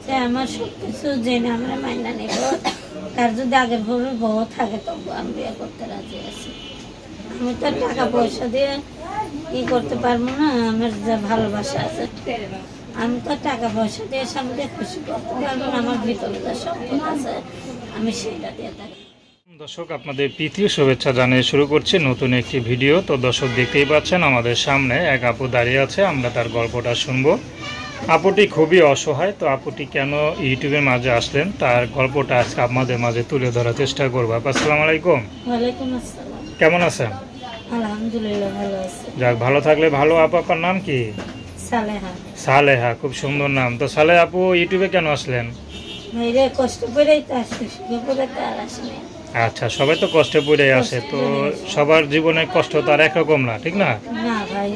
যে আমার সবকিছু জেনে আমরা মাইনা নেব, তার যদি আগের ভোরের বউ থাকে তবু আমি বিয়ে করতে রাজি আছি। আমি তো টাকা পয়সা দিয়ে ই করতে পারবো না, আমার যা ভালোবাসা আছে আমি তো টাকা পয়সা দিয়ে সামনে খুশি করতে পারবো না। আমার ভিতরে যা সম্পদ আছে আমি সেইটা দিয়ে থাকি। দর্শক, আপনাদের প্রীতি শুভেচ্ছা জানিয়ে শুরু করছি নতুন একটি ভিডিও। তো দর্শক, দেখতেই পাচ্ছেন আমাদের সামনে এক আপু দাঁড়িয়ে আছে, আমরা তার গল্পটা শুনবো। আপুটি খুবই অসহায়। তো আপুটি কেন ইউটিউবের মাঝে আসলেন তার গল্পটা আজকে আপনাদের মাঝে তুলে ধরার চেষ্টা করবো। আসসালামু আলাইকুম। ওয়ালাইকুম আসসালাম। কেমন আছেন? আলহামদুলিল্লাহ ভালো আছি। যাক, ভালো থাকলে ভালো। আপু আপনার নাম কি? সালেহা। সালেহা, খুব সুন্দর নাম। তো সালেহা আপু ইউটিউবে কেন আসলেন? মেয়েরে কষ্ট করেই তো আসছি, সুখে করে তো আর আসেনি। আচ্ছা, সবাই তো কষ্টে পড়ে আসে, তো সবার জীবনে কষ্ট তো আর একরকম না, ঠিক না? না ভাই,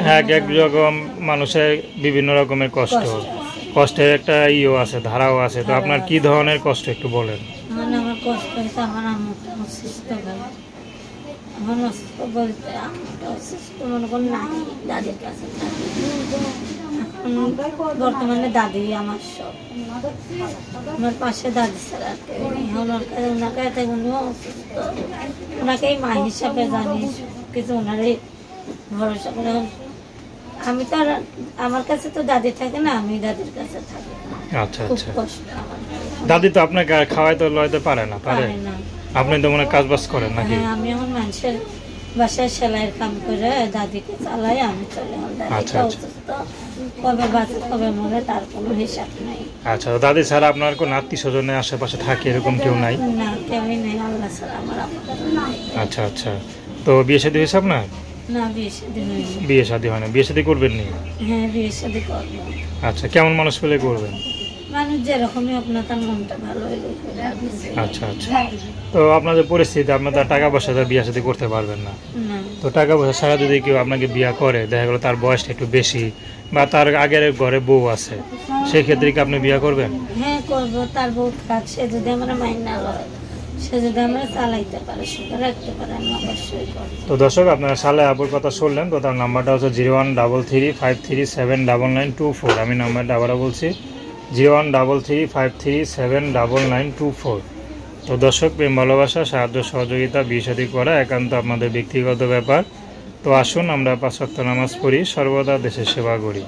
হ্যাঁ, এক রকম মানুষের বিভিন্ন রকমের কষ্ট, কষ্টের একটা ইও আছে, ধারাও আছে। তো আপনার কি ধরনের কষ্ট একটু বলেন। মানে আমার কষ্ট হয়েছে, আমার আম্মুটা অসুস্থ ভাই। আমার অসুস্থ বলতে আম্মুটা অসুস্থ মনে করেন নাই, দাদির কাছে থাকি। এখন বর্তমানে দাদি আমার সব, আমার পাশে দাদি ছাড়া আর কেউ নেই। ওনাকে এত উনিও অসুস্থ, ওনাকেই মা হিসাবে জানি, কিছু ওনারই ভরসা করে। আমি তো আর আমার কাছে তো দাদি থাকে না, আমি দাদির কাছে থাকি। আচ্ছা খুব আচ্ছা। কষ্ট আমার। দাদি তো আপনাকে আর খাওয়াইতে লইতে পারে না, পারে? না। আপনি তো মনে কাজ বাজ করেন নাকি? হ্যাঁ, আমি এখন মানুষের বাসায় সেলাইয়ের কাম করে দাদিকে চালাই, আমি চলে। আচ্ছা, দাদিটা আচ্ছা। অসুস্থ, কবে বাঁচে কবে মরে তার কোনো হিসাব নাই। আচ্ছা, দাদি ছাড়া আপনার কোনো আত্মীয় স্বজনের আশেপাশে থাকে এরকম কেউ নাই? না, কেউই নেই, আল্লাহ ছাড়া আমার আপাতত নাই। আচ্ছা আচ্ছা। তো বিয়ে শাদী হয়েছে আপনার? না, বিয়ে শাদী হয়নি। বিয়ে শাদী হয় না? বিয়ে শাদী করবেন নি? হ্যাঁ, বিয়ে শাদী করবো। আচ্ছা, কেমন মানুষ পেলে করবেন? মানুষ যেরকমই আপনার, তার মনটা ভালো হইলে করে আর কিছু না। আচ্ছা আচ্ছা। তো আপনার যে পরিস্থিতি, আপনার তার টাকা পয়সা দিয়ে বিয়ে শাদী করতে পারবেন না। না। তো টাকা পয়সা ছাড়া যদি কেউ আপনাকে বিয়ে করে, দেখা গেলো তার বয়সটা একটু বেশি বা তার আগের ঘরে বউ আছে, সেক্ষেত্রে কি আপনি বিয়ে করবেন? হ্যাঁ করবো, তার বউ থাক, সে যদি আমার মাইন না লয়, সে যদি আমরা চালাইতে পারে, সুখে রাখতে পারে, আমি অবশ্যই করবো। তো দর্শক, আপনারা সালে আপুর কথা শুনলেন। তো তার নাম্বারটা হচ্ছে 0133537924। আমি নাম্বারটা আবারও বলছি, 0133537924। তো দর্শক, প্রেম ভালোবাসা সাহায্য সহযোগিতা বিয়ে শাদী করা একান্ত আপনাদের ব্যক্তিগত ব্যাপার। তো আসুন আমরা 5 ওয়াক্ত নামাজ পড়ি, সর্বদা দেশের সেবা করি।